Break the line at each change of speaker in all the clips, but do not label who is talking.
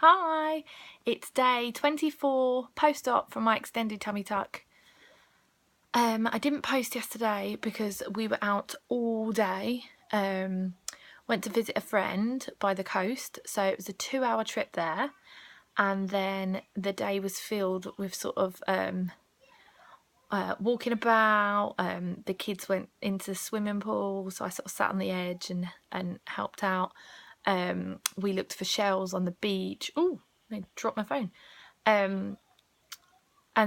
Hi, it's day 24 post-op from my extended tummy tuck. I didn't post yesterday because we were out all day. Went to visit a friend by the coast, so it was a 2-hour trip there, and then the day was filled with sort of walking about. The kids went into the swimming pool, so I sort of sat on the edge and helped out. We looked for shells on the beach. Oh, I dropped my phone. And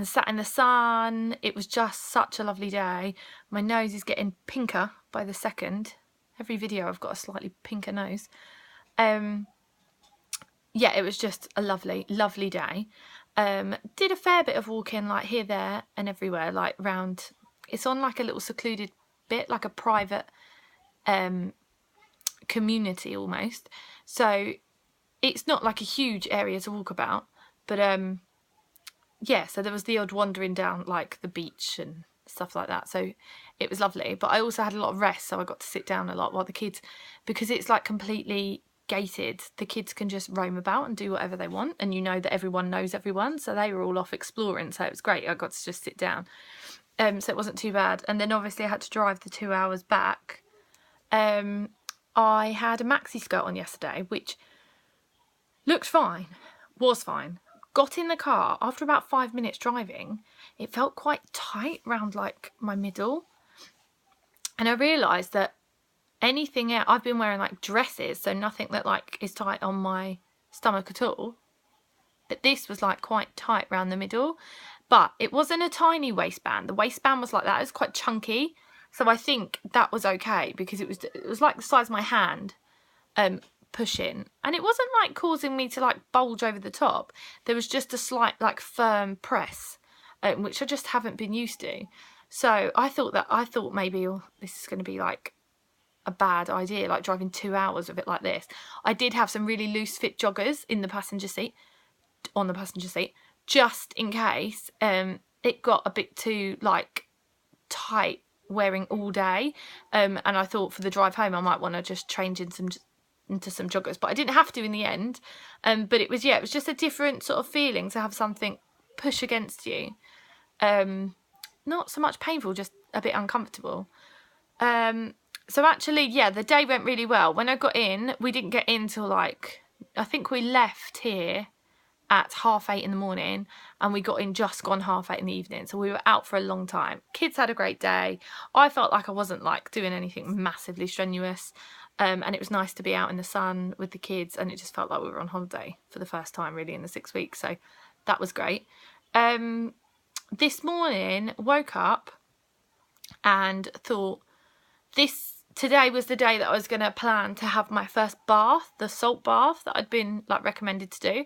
sat in the sun. It was just such a lovely day. My nose is getting pinker by the second. Every video I've got a slightly pinker nose. Yeah, it was just a lovely, lovely day. Did a fair bit of walking, like here, there and everywhere, like round. It's on like a little secluded bit, like a private community almost. So it's not like a huge area to walk about, but yeah, so there was the odd wandering down like the beach and stuff like that, so it was lovely. But I also had a lot of rest, so I got to sit down a lot while the kids, because it's like completely gated, the kids can just roam about and do whatever they want, and you know that everyone knows everyone, so they were all off exploring, so it was great. I got to just sit down, so it wasn't too bad. And then obviously I had to drive the 2 hours back. I had a maxi skirt on yesterday, which looked fine, was fine. Got in the car, after about 5 minutes driving, it felt quite tight round like my middle. And I realised that anything else, I've been wearing like dresses, so nothing that like is tight on my stomach at all. But this was like quite tight round the middle. But it wasn't a tiny waistband. The waistband was like that, it was quite chunky. So I think that was okay, because it was like the size of my hand. Pushing, and it wasn't like causing me to like bulge over the top. There was just a slight like firm press, which I just haven't been used to. So I thought maybe this is going to be like a bad idea, like driving 2 hours of it like this. I did have some really loose fit joggers in the passenger seat, on the passenger seat, just in case it got a bit too like tight wearing all day, and I thought for the drive home I might want to just change into some joggers, but I didn't have to in the end. But it was just a different sort of feeling to have something push against you. Not so much painful, just a bit uncomfortable. So actually, yeah, the day went really well. When I got in, we didn't get in till like, I think we left here at 8:30 in the morning, and we got in just gone 8:30 in the evening, so we were out for a long time. Kids had a great day. I felt like I wasn't like doing anything massively strenuous, and it was nice to be out in the sun with the kids, and it just felt like we were on holiday for the first time really in the 6 weeks, so that was great. This morning woke up and thought today was the day that I was going to plan to have my first bath, the salt bath that I'd been like recommended to do.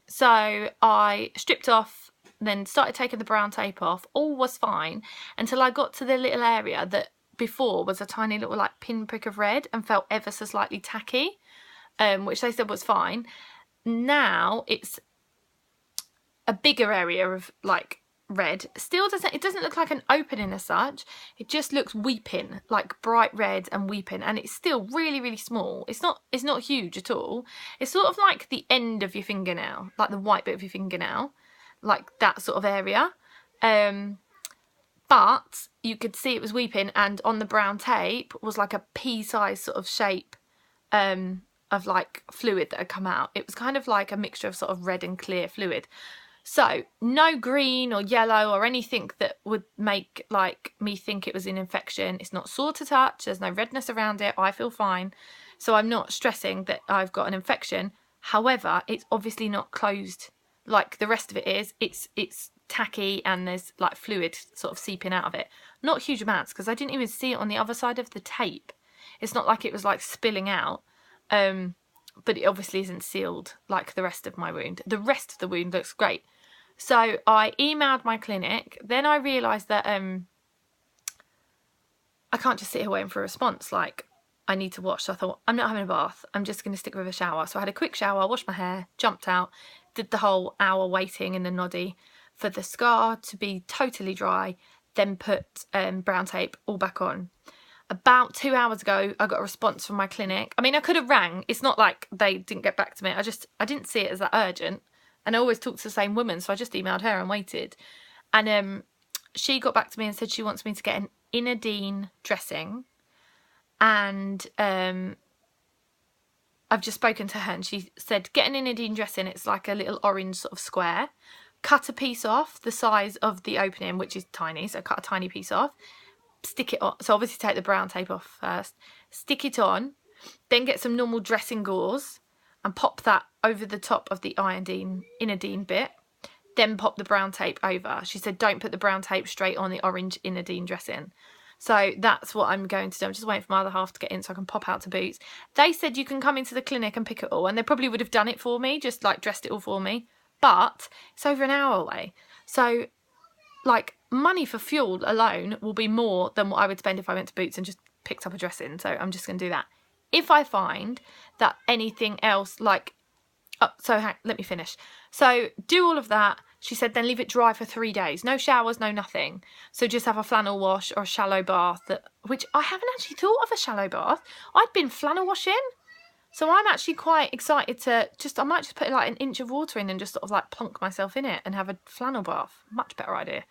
So I stripped off, then started taking the brown tape off. All was fine until I got to the little area that before was a tiny little like pinprick of red and felt ever so slightly tacky, which they said was fine. Now it's a bigger area of like red. Still it doesn't look like an opening as such. It just looks weeping, like bright red and weeping, and it's still really, really small. It's not huge at all. It's sort of like the end of your fingernail, like the white bit of your fingernail, like that sort of area. But you could see it was weeping, and on the brown tape was like a pea-sized sort of shape of like fluid that had come out. It was kind of like a mixture of sort of red and clear fluid. So no green or yellow or anything that would make like me think it was an infection. It's not sore to touch. There's no redness around it. I feel fine. So I'm not stressing that I've got an infection. However, it's obviously not closed like the rest of it is. It's tacky, and there's like fluid sort of seeping out of it. Not huge amounts, because I didn't even see it on the other side of the tape. It's not like it was like spilling out. But it obviously isn't sealed like the rest of my wound. The rest of the wound looks great. So I emailed my clinic. Then I realised that I can't just sit here waiting for a response. Like, I need to wash. So I thought, I'm not having a bath. I'm just going to stick with a shower. So I had a quick shower, washed my hair, jumped out, did the whole hour waiting in the noddy for the scar to be totally dry, then put brown tape all back on. About 2 hours ago, I got a response from my clinic. I mean, I could have rang. It's not like they didn't get back to me. I didn't see it as that urgent. And I always talk to the same woman, so I just emailed her and waited. And she got back to me and said she wants me to get an Inadine dressing. And I've just spoken to her, and she said, get an Inadine dressing. It's like a little orange sort of square. Cut a piece off the size of the opening, which is tiny. So cut a tiny piece off. Stick it on. So obviously take the brown tape off first. Stick it on. Then get some normal dressing gauze and pop that over the top of the Inadine bit. Then pop the brown tape over. She said don't put the brown tape straight on the orange Inadine dressing. So that's what I'm going to do. I'm just waiting for my other half to get in so I can pop out to Boots. They said you can come into the clinic and pick it all, and they probably would have done it for me, just like dressed it all for me. But it's over an hour away. So like money for fuel alone will be more than what I would spend if I went to Boots and just picked up a dressing. So I'm just going to do that. If I find that anything else like... Oh, so let me finish. So do all of that. She said then leave it dry for 3 days. No showers, no nothing. So just have a flannel wash or a shallow bath, which I haven't actually thought of a shallow bath. I'd been flannel washing. So I'm actually quite excited to I might just put like an inch of water in and just sort of like plonk myself in it and have a flannel bath. Much better idea.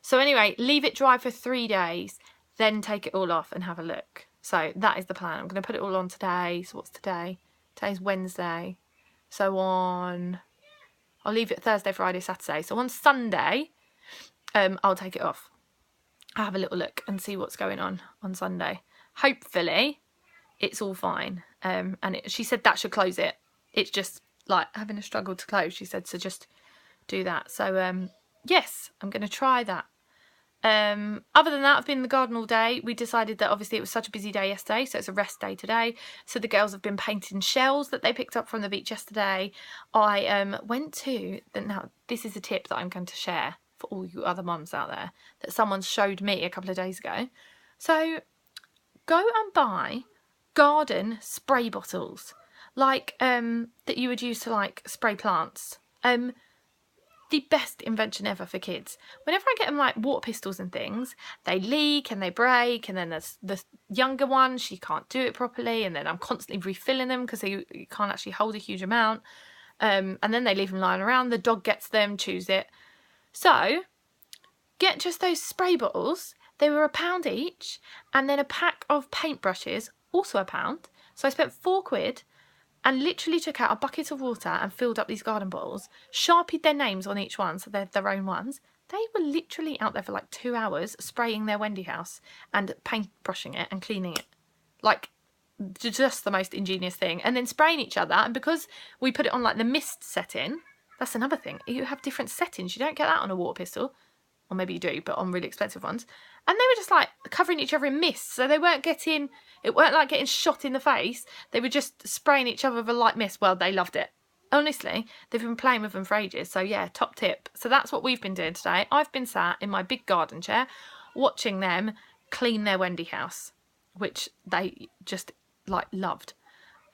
So anyway, leave it dry for 3 days, then take it all off and have a look. So that is the plan. I'm going to put it all on today. So what's today? Today's Wednesday. So I'll leave it Thursday, Friday, Saturday. So on Sunday, I'll take it off. I'll have a little look and see what's going on Sunday. Hopefully it's all fine. She said that should close it. It's just like having a struggle to close, she said, so just do that. So yes, I'm going to try that. Other than that, I've been in the garden all day. We decided that obviously it was such a busy day yesterday, so it's a rest day today. So the girls have been painting shells that they picked up from the beach yesterday. I went to... Now, this is a tip that I'm going to share for all you other mums out there that someone showed me a couple of days ago. So go and buy garden spray bottles, like that you would use to like spray plants. The best invention ever for kids. Whenever I get them like water pistols and things, they leak and they break, and then there's the younger one, she can't do it properly, and then I'm constantly refilling them because you can't actually hold a huge amount, and then they leave them lying around, the dog gets them, chews it. So get just those spray bottles. They were £1 each, and then a pack of paintbrushes, also £1. So I spent £4 and literally took out a bucket of water and filled up these garden bottles, sharpied their names on each one so they're their own ones. They were literally out there for like 2 hours spraying their Wendy house and paintbrushing it and cleaning it. Like, just the most ingenious thing. And then spraying each other, and because we put it on like the mist setting, that's another thing. You have different settings. You don't get that on a water pistol. Or maybe you do, but on really expensive ones. And they were just like covering each other in mist. So they weren't getting, it weren't like getting shot in the face. They were just spraying each other with a light mist. Well, they loved it. Honestly, they've been playing with them for ages. So yeah, top tip. So that's what we've been doing today. I've been sat in my big garden chair watching them clean their Wendy house, which they just like loved.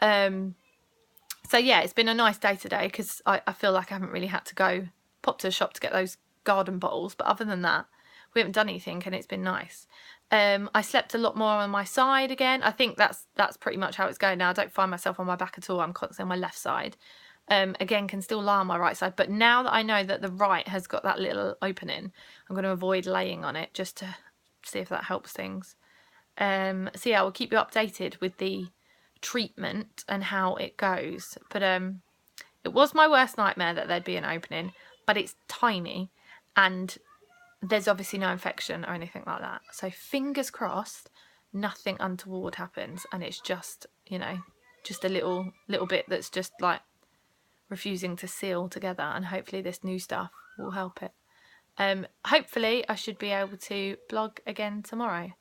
So yeah, it's been a nice day today because I feel like I haven't really had to go pop to the shop to get those garden bottles, but other than that we haven't done anything, and it's been nice. I slept a lot more on my side again. I think that's pretty much how it's going now. I don't find myself on my back at all. I'm constantly on my left side. Again, can still lie on my right side, but now that I know that the right has got that little opening, I'm going to avoid laying on it just to see if that helps things. So yeah, I'll keep you updated with the treatment and how it goes. But it was my worst nightmare that there'd be an opening, but it's tiny and there's obviously no infection or anything like that. So fingers crossed nothing untoward happens, and it's just, you know, just a little bit that's just like refusing to seal together, and hopefully this new stuff will help it. Hopefully I should be able to blog again tomorrow.